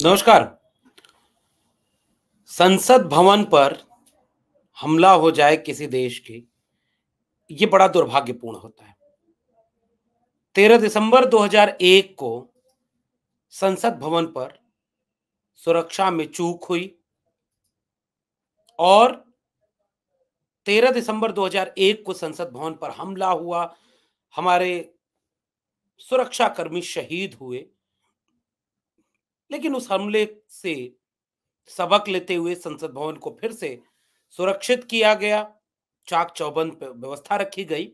नमस्कार। संसद भवन पर हमला हो जाए किसी देश के, ये बड़ा दुर्भाग्यपूर्ण होता है। 13 दिसंबर 2001 को संसद भवन पर सुरक्षा में चूक हुई और 13 दिसंबर 2001 को संसद भवन पर हमला हुआ। हमारे सुरक्षाकर्मी शहीद हुए, लेकिन उस हमले से सबक लेते हुए संसद भवन को फिर से सुरक्षित किया गया, चाक चौबंद व्यवस्था रखी गई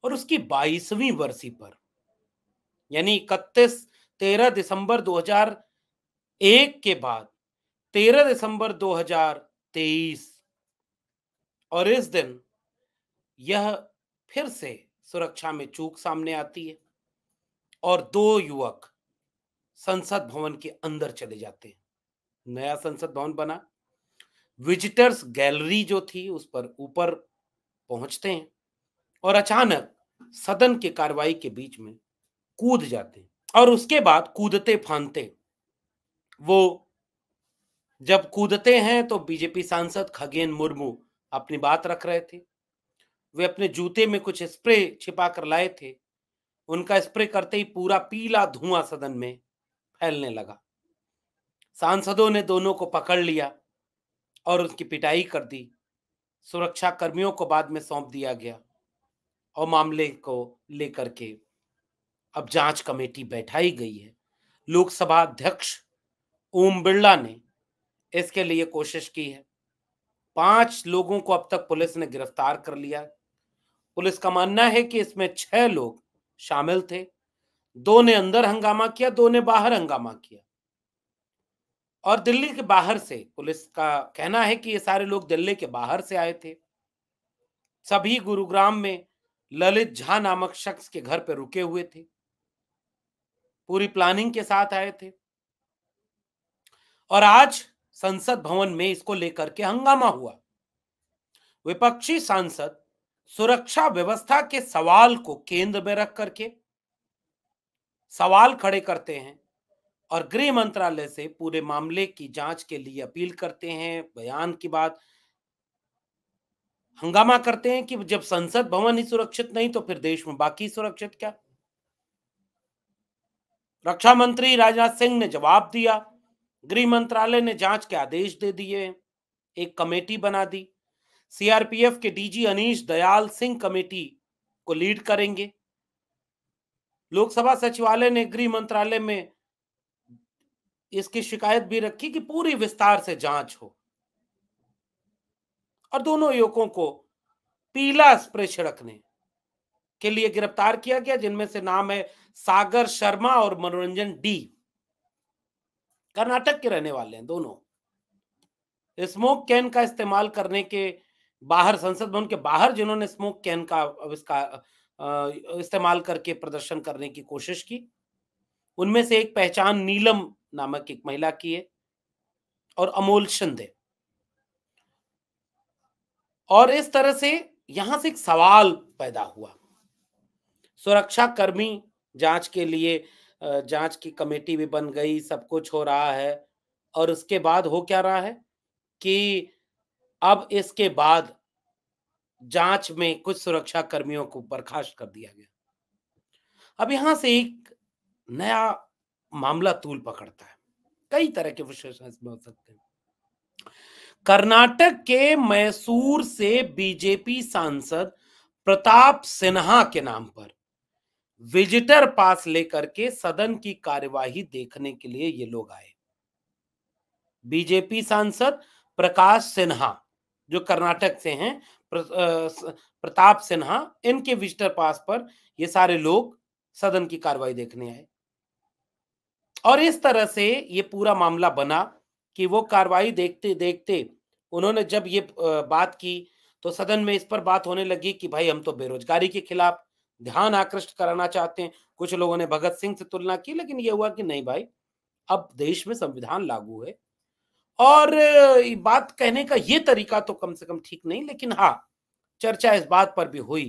और उसकी 22वीं बरसी पर यानी 13 दिसंबर 2001 के बाद 13 दिसंबर 2023 और इस दिन यह फिर से सुरक्षा में चूक सामने आती है और दो युवक संसद भवन के अंदर चले जाते हैं। नया संसद भवन बना, विजिटर्स गैलरी जो थी उस पर ऊपर पहुंचते हैं और अचानक सदन की कार्रवाई के बीच में कूद जाते हैं और उसके बाद कूदते फांदते वो जब कूदते हैं तो बीजेपी सांसद खगेन मुर्मू अपनी बात रख रहे थे। वे अपने जूते में कुछ स्प्रे छिपा कर लाए थे। उनका स्प्रे करते ही पूरा पीला धुआं सदन में फैलने लगा। सांसदों ने दोनों को पकड़ लिया और उसकी पिटाई कर दी। सुरक्षा कर्मियों को बाद में सौंप दिया गया और मामले को लेकर के अब जांच कमेटी बैठाई गई है। लोकसभा अध्यक्ष ओम बिरला ने इसके लिए कोशिश की है। 5 लोगों को अब तक पुलिस ने गिरफ्तार कर लिया। पुलिस का मानना है कि इसमें 6 लोग शामिल थे। 2 ने अंदर हंगामा किया, 2 ने बाहर हंगामा किया। और दिल्ली के बाहर से पुलिस का कहना है कि ये सारे लोग दिल्ली के बाहर से आए थे। सभी गुरुग्राम में ललित झा नामक शख्स के घर पर रुके हुए थे। पूरी प्लानिंग के साथ आए थे और आज संसद भवन में इसको लेकर के हंगामा हुआ। विपक्षी सांसद सुरक्षा व्यवस्था के सवाल को केंद्र में रख करके सवाल खड़े करते हैं और गृह मंत्रालय से पूरे मामले की जांच के लिए अपील करते हैं। बयान की बात हंगामा करते हैं कि जब संसद भवन ही सुरक्षित नहीं तो फिर देश में बाकी सुरक्षित क्या। रक्षा मंत्री राजनाथ सिंह ने जवाब दिया। गृह मंत्रालय ने जांच के आदेश दे दिए। एक कमेटी बना दी। सीआरपीएफ के डीजी अनीश दयाल सिंह कमेटी को लीड करेंगे। लोकसभा सचिवालय ने गृह मंत्रालय में इसकी शिकायत भी रखी कि पूरी विस्तार से जांच हो और दोनों युवकों को पीला स्प्रे छिड़कने के लिए गिरफ्तार किया गया, जिनमें से नाम है सागर शर्मा और मनोरंजन डी। कर्नाटक के रहने वाले हैं दोनों। स्मोक कैन का इस्तेमाल करने के बाहर, संसद भवन के बाहर जिन्होंने स्मोक कैन का इस्तेमाल करके प्रदर्शन करने की कोशिश की, उनमें से एक पहचान नीलम नामक एक महिला की है और अमोल शिंदे। और इस तरह से यहां से एक सवाल पैदा हुआ। सुरक्षा कर्मी जांच के लिए जांच की कमेटी भी बन गई, सब कुछ हो रहा है और उसके बाद हो क्या रहा है कि अब इसके बाद जांच में कुछ सुरक्षा कर्मियों को बर्खास्त कर दिया गया। अब यहां से एक नया मामला तूल पकड़ता है। कई तरह के विश्लेषण इसमें हो सकते हैं। कर्नाटक के मैसूर से बीजेपी सांसद प्रताप सिन्हा के नाम पर विजिटर पास लेकर के सदन की कार्यवाही देखने के लिए ये लोग आए। बीजेपी सांसद प्रकाश सिन्हा जो कर्नाटक से हैं, प्रताप सिन्हा, इनके विजिटर पास पर ये सारे लोग सदन की कार्रवाई देखने आए और इस तरह से ये पूरा मामला बना कि वो कार्रवाई देखते देखते उन्होंने जब ये बात की तो सदन में इस पर बात होने लगी कि भाई हम तो बेरोजगारी के खिलाफ ध्यान आकृष्ट कराना चाहते हैं। कुछ लोगों ने भगत सिंह से तुलना की, लेकिन ये हुआ कि नहीं भाई, अब देश में संविधान लागू है और बात कहने का ये तरीका तो कम से कम ठीक नहीं। लेकिन हाँ, चर्चा इस बात पर भी हुई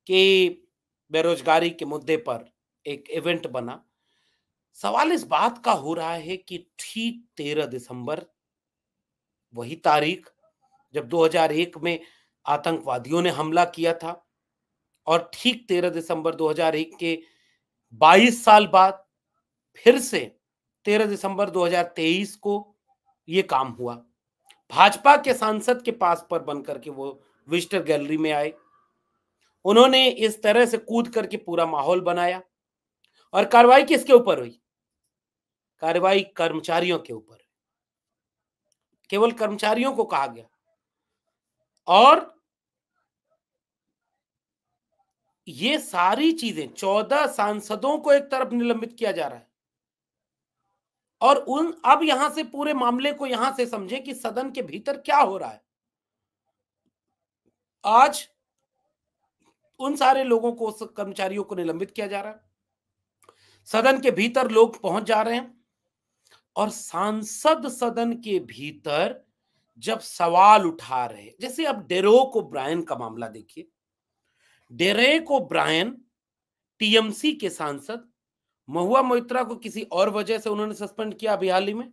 कि बेरोजगारी के मुद्दे पर एक इवेंट बना सवाल इस बात का हो रहा है कि ठीक 13 दिसंबर, वही तारीख जब 2001 में आतंकवादियों ने हमला किया था, और ठीक 13 दिसंबर 2001 के 22 साल बाद फिर से 13 दिसंबर 2023 को ये काम हुआ। भाजपा के सांसद के पास पर बनकर के वो विजिटर गैलरी में आए। उन्होंने इस तरह से कूद करके पूरा माहौल बनाया, और कार्रवाई किसके ऊपर हुई? कार्रवाई कर्मचारियों के ऊपर, केवल कर्मचारियों को कहा गया। और ये सारी चीजें 14 सांसदों को एक तरफ निलंबित किया जा रहा है, और उन अब यहां से पूरे मामले को यहां से समझें कि सदन के भीतर क्या हो रहा है। आज उन सारे लोगों को, उस कर्मचारियों को निलंबित किया जा रहा है, सदन के भीतर लोग पहुंच जा रहे हैं, और सांसद सदन के भीतर जब सवाल उठा रहे हैं, जैसे अब डेरेक ओब्रायन का मामला देखिए। डेरेक ओब्रायन टीएमसी के सांसद, महुआ मोइत्रा को किसी और वजह से उन्होंने सस्पेंड किया अभी हाल ही में।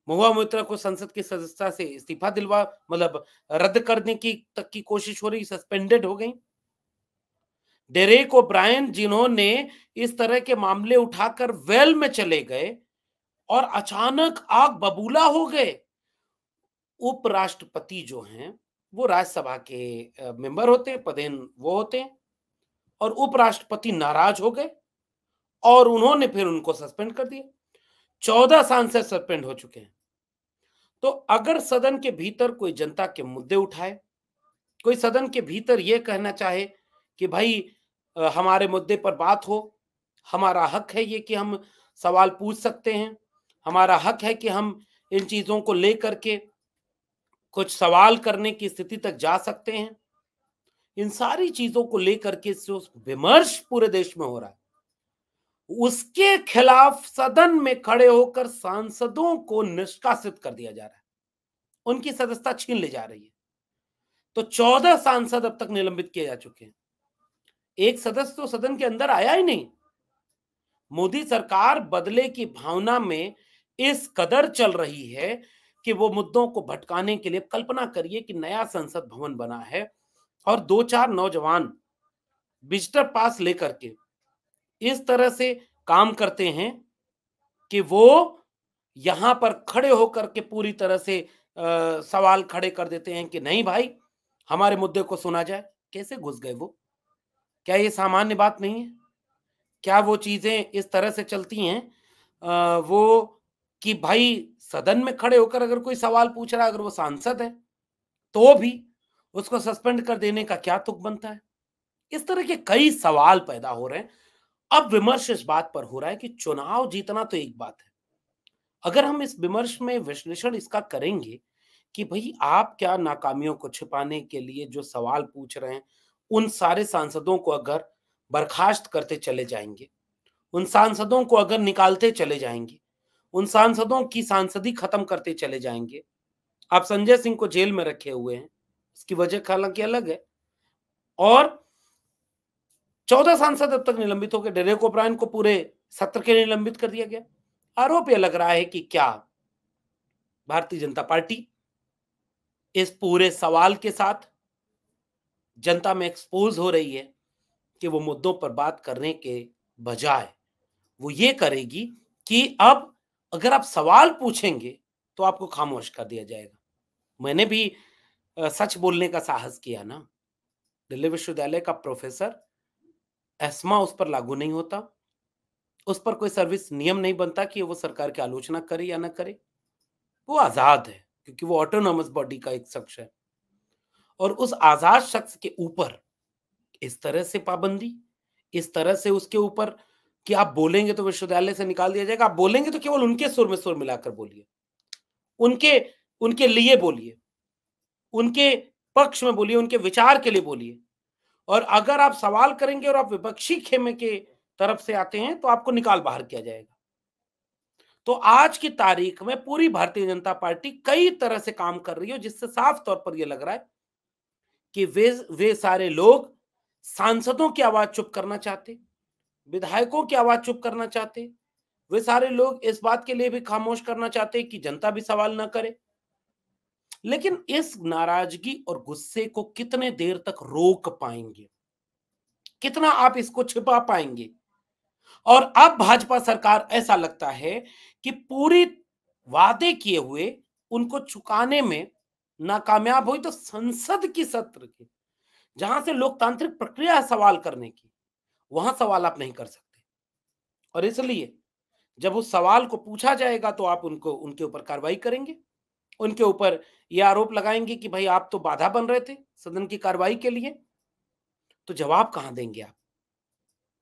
महुआ मोइत्रा को संसद की सदस्यता से इस्तीफा दिलवा, मतलब रद्द करने की तक की कोशिश हो रही, सस्पेंडेड हो गई। डेरेक ओब्रायन जिन्होंने इस तरह के मामले उठाकर वेल में चले गए और अचानक आग बबूला हो गए। उपराष्ट्रपति जो हैं वो राज्यसभा के मेंबर होते हैं, पदेन वो होते हैं, और उपराष्ट्रपति नाराज हो गए और उन्होंने फिर उनको सस्पेंड कर दिया। 14 सांसद सस्पेंड हो चुके हैं। तो अगर सदन के भीतर कोई जनता के मुद्दे उठाए, कोई सदन के भीतर यह कहना चाहे कि भाई हमारे मुद्दे पर बात हो, हमारा हक है ये कि हम सवाल पूछ सकते हैं, हमारा हक है कि हम इन चीजों को लेकर के कुछ सवाल करने की स्थिति तक जा सकते हैं, इन सारी चीजों को लेकर के जो विमर्श पूरे देश में हो रहा है, उसके खिलाफ सदन में खड़े होकर सांसदों को निष्कासित कर दिया जा रहा है, उनकी सदस्यता छीन ली जा रही है। तो 14 सांसद अब तक निलंबित किए जा चुके हैं। एक सदस्य तो सदन के अंदर आया ही नहीं। मोदी सरकार बदले की भावना में इस कदर चल रही है कि वो मुद्दों को भटकाने के लिए, कल्पना करिए कि नया संसद भवन बना है और 2-4 नौजवान विजिटर पास लेकर के इस तरह से काम करते हैं कि वो यहां पर खड़े होकर के पूरी तरह से सवाल खड़े कर देते हैं कि नहीं भाई, हमारे मुद्दे को सुना जाए। कैसे घुस गए वो? क्या ये सामान्य बात नहीं है? क्या वो चीजें इस तरह से चलती हैं वो कि भाई सदन में खड़े होकर अगर कोई सवाल पूछ रहा है, अगर वो सांसद है, तो भी उसको सस्पेंड कर देने का क्या तुक बनता है? इस तरह के कई सवाल पैदा हो रहे हैं। अब विमर्श इस बात पर हो रहा है कि चुनाव जीतना तो एक बात है। अगर हम इस विमर्श में विश्लेषण इसका करेंगे कि भाई आप क्या नाकामियों को छिपाने के लिए जो सवाल पूछ रहे हैं, उन सारे सांसदों को अगर बर्खास्त करते चले जाएंगे, उन सांसदों को अगर निकालते चले जाएंगे, उन सांसदों की सांसदी खत्म करते चले जाएंगे। आप संजय सिंह को जेल में रखे हुए हैं, इसकी वजह हालांकि अलग है, और 14 सांसद अब तक निलंबित हो गए। डेरेक ओब्रायन को पूरे सत्र के लिए निलंबित कर दिया गया। आरोप यह लग रहा है कि क्या भारतीय जनता पार्टी इस पूरे सवाल के साथ जनता में एक्सपोज हो रही है कि वो मुद्दों पर बात करने के बजाय वो ये करेगी कि अब अगर आप सवाल पूछेंगे तो आपको खामोश कर दिया जाएगा। मैंने भी सच बोलने का साहस किया ना। दिल्ली विश्वविद्यालय का प्रोफेसर, एस्मा उस पर लागू नहीं होता, उस पर कोई सर्विस नियम नहीं बनता कि वो सरकार की आलोचना करे या ना करे। वो आजाद है क्योंकि वो ऑटोनॉमस बॉडी का एक शख्स है, और उस आजाद शख्स के ऊपर इस तरह से पाबंदी, इस तरह से उसके ऊपर कि आप बोलेंगे तो विश्वविद्यालय से निकाल दिया जाएगा, आप बोलेंगे तो केवल उनके सुर में सुर मिलाकर बोलिए, उनके उनके लिए बोलिए, उनके पक्ष में बोलिए, उनके विचार के लिए बोलिए। और अगर आप सवाल करेंगे और आप विपक्षी खेमे के तरफ से आते हैं तो आपको निकाल बाहर किया जाएगा। तो आज की तारीख में पूरी भारतीय जनता पार्टी कई तरह से काम कर रही है, जिससे साफ तौर पर यह लग रहा है कि वे सारे लोग सांसदों की आवाज चुप करना चाहते, विधायकों की आवाज चुप करना चाहते, वे सारे लोग इस बात के लिए भी खामोश करना चाहते हैं कि जनता भी सवाल ना करे। लेकिन इस नाराजगी और गुस्से को कितने देर तक रोक पाएंगे, कितना आप इसको छिपा पाएंगे? और अब भाजपा सरकार ऐसा लगता है कि पूरी वादे किए हुए उनको चुकाने में नाकामयाब हुई, तो संसद की सत्र की, जहां से लोकतांत्रिक प्रक्रिया है सवाल करने की, वहां सवाल आप नहीं कर सकते। और इसलिए जब उस सवाल को पूछा जाएगा तो आप उनको उनके ऊपर कार्रवाई करेंगे, उनके ऊपर यह आरोप लगाएंगे कि भाई आप तो बाधा बन रहे थे सदन की कार्रवाई के लिए। तो जवाब कहां देंगे आप?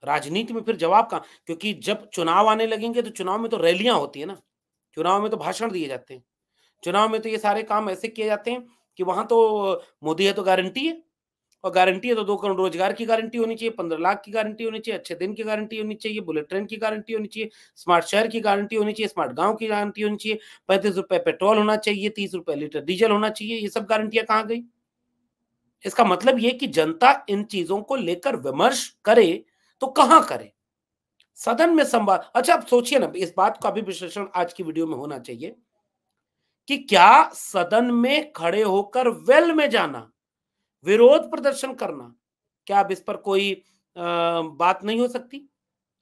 राजनीति में फिर जवाब कहां? क्योंकि जब चुनाव आने लगेंगे तो चुनाव में तो रैलियां होती है ना, चुनाव में तो भाषण दिए जाते हैं, चुनाव में तो ये सारे काम ऐसे किए जाते हैं कि वहां तो मोदी है तो गारंटी है, और गारंटी है तो 2 करोड़ रोजगार की गारंटी होनी चाहिए, 15 लाख की गारंटी होनी चाहिए, अच्छे दिन की गारंटी होनी चाहिए, बुलेट ट्रेन की गारंटी होनी चाहिए, स्मार्ट शहर की गारंटी होनी चाहिए, स्मार्ट गांव की गारंटी होनी चाहिए, 35 रुपए पेट्रोल होना चाहिए, 30 रुपए लीटर डीजल होना चाहिए। ये सब गारंटियां कहां गई? इसका मतलब ये कि जनता इन चीजों को लेकर विमर्श करे तो कहां करे? सदन में संवाद। अच्छा, आप सोचिए ना, इस बात का भी विश्लेषण आज की वीडियो में होना चाहिए कि क्या सदन में खड़े होकर वेल में जाना, विरोध प्रदर्शन करना, क्या अब इस पर कोई बात नहीं हो सकती?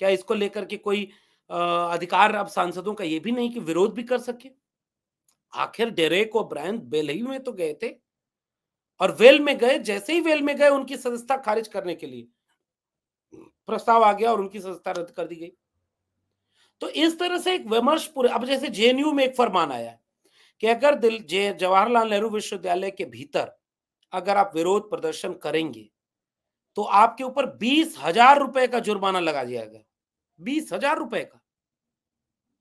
क्या इसको लेकर के कोई अधिकार अब सांसदों का ये भी नहीं कि विरोध भी कर सके? आखिर डेरेक ओब्रायन वेल ही में तो गए थे, और वेल में गए, जैसे ही वेल में गए उनकी सदस्यता खारिज करने के लिए प्रस्ताव आ गया और उनकी सदस्यता रद्द कर दी गई। तो इस तरह से एक विमर्श पूरे, अब जैसे जेएनयू में एक फरमान आया है कि अगर जवाहरलाल नेहरू विश्वविद्यालय के भीतर अगर आप विरोध प्रदर्शन करेंगे तो आपके ऊपर 20,000 रुपए का जुर्माना लगा दिया गया। 20,000 रुपए का।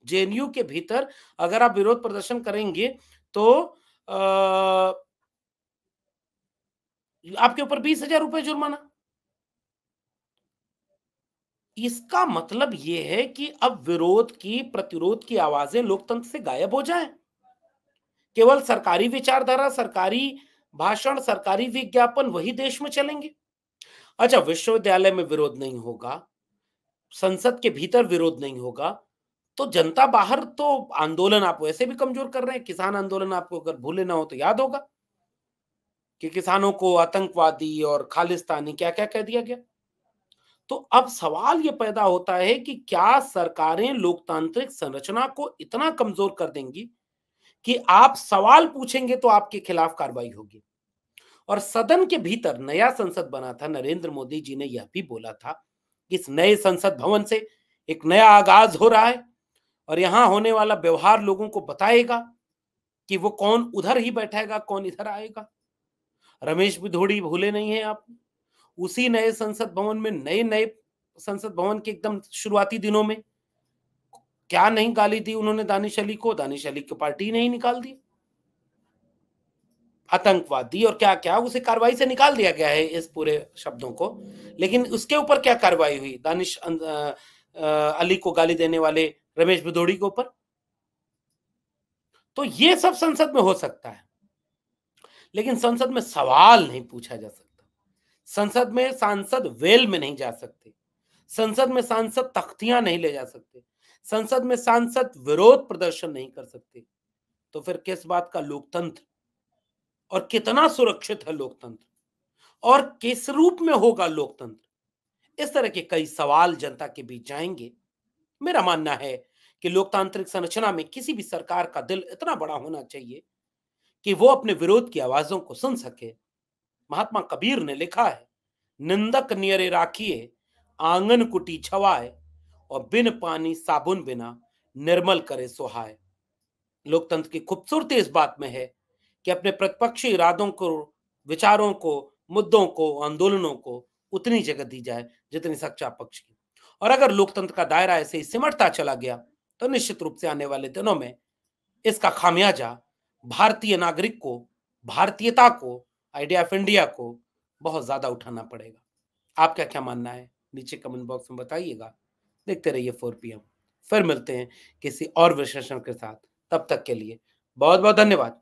जेएनयू के भीतर अगर आप विरोध प्रदर्शन करेंगे तो आपके ऊपर 20,000 रुपए जुर्माना। इसका मतलब यह है कि अब विरोध की, प्रतिरोध की आवाजें लोकतंत्र से गायब हो जाएं। केवल सरकारी विचारधारा, सरकारी भाषण, सरकारी विज्ञापन वही देश में चलेंगे। अच्छा, विश्वविद्यालय में विरोध नहीं होगा, संसद के भीतर विरोध नहीं होगा, तो जनता बाहर तो आंदोलन आप वैसे भी कमजोर कर रहे हैं। किसान आंदोलन आपको अगर भूले ना हो तो याद होगा कि किसानों को आतंकवादी और खालिस्तानी क्या क्या कह दिया गया। तो अब सवाल ये पैदा होता है कि क्या सरकारें लोकतांत्रिक संरचना को इतना कमजोर कर देंगी कि आप सवाल पूछेंगे तो आपके खिलाफ कार्रवाई होगी? और सदन के भीतर नया संसद बना था, नरेंद्र मोदी जी ने यह भी बोला था कि इस नए संसद भवन से एक नया आगाज हो रहा है और यहां होने वाला व्यवहार लोगों को बताएगा कि वो कौन उधर ही बैठेगा, कौन इधर आएगा। रमेश बिधोड़ी भूले नहीं है आप? उसी नए संसद भवन में, नए नए संसद भवन के एकदम शुरुआती दिनों में क्या नहीं गाली दी उन्होंने दानिश अली को? दानिश अली की पार्टी नहीं निकाल दी, आतंकवादी और क्या क्या, उसे कार्रवाई से निकाल दिया गया है इस पूरे शब्दों को। लेकिन उसके ऊपर क्या कार्रवाई हुई दानिश अली को गाली देने वाले रमेश भिदोड़ी के ऊपर? तो ये सब संसद में हो सकता है, लेकिन संसद में सवाल नहीं पूछा जा सकता। संसद में सांसद वेल में नहीं जा सकते, संसद में सांसद तख्तियां नहीं ले जा सकते, संसद में सांसद विरोध प्रदर्शन नहीं कर सकते। तो फिर किस बात का लोकतंत्र, और कितना सुरक्षित है लोकतंत्र, और किस रूप में होगा लोकतंत्र? इस तरह के कई सवाल जनता के बीच जाएंगे। मेरा मानना है कि लोकतांत्रिक संरचना में किसी भी सरकार का दिल इतना बड़ा होना चाहिए कि वो अपने विरोध की आवाजों को सुन सके। महात्मा कबीर ने लिखा है, निंदक नियरे राखिए, आंगन कुटी छवाए, और बिन पानी साबुन बिना निर्मल करे सुहाए। लोकतंत्र की खूबसूरती इस बात में है कि अपने प्रतिपक्षी इरादों को, विचारों को, मुद्दों को, आंदोलनों को उतनी जगह दी जाए जितनी सच्चा पक्ष की। और अगर लोकतंत्र का दायरा ऐसे ही सिमटता चला गया तो निश्चित रूप से आने वाले दिनों में इसका खामियाजा भारतीय नागरिक को, भारतीयता को, आइडिया ऑफ इंडिया को बहुत ज्यादा उठाना पड़ेगा। आपका क्या मानना है नीचे कमेंट बॉक्स में बताइएगा। देखते रहिए 4 PM। फिर मिलते हैं किसी और विश्लेषण के साथ। तब तक के लिए बहुत बहुत धन्यवाद।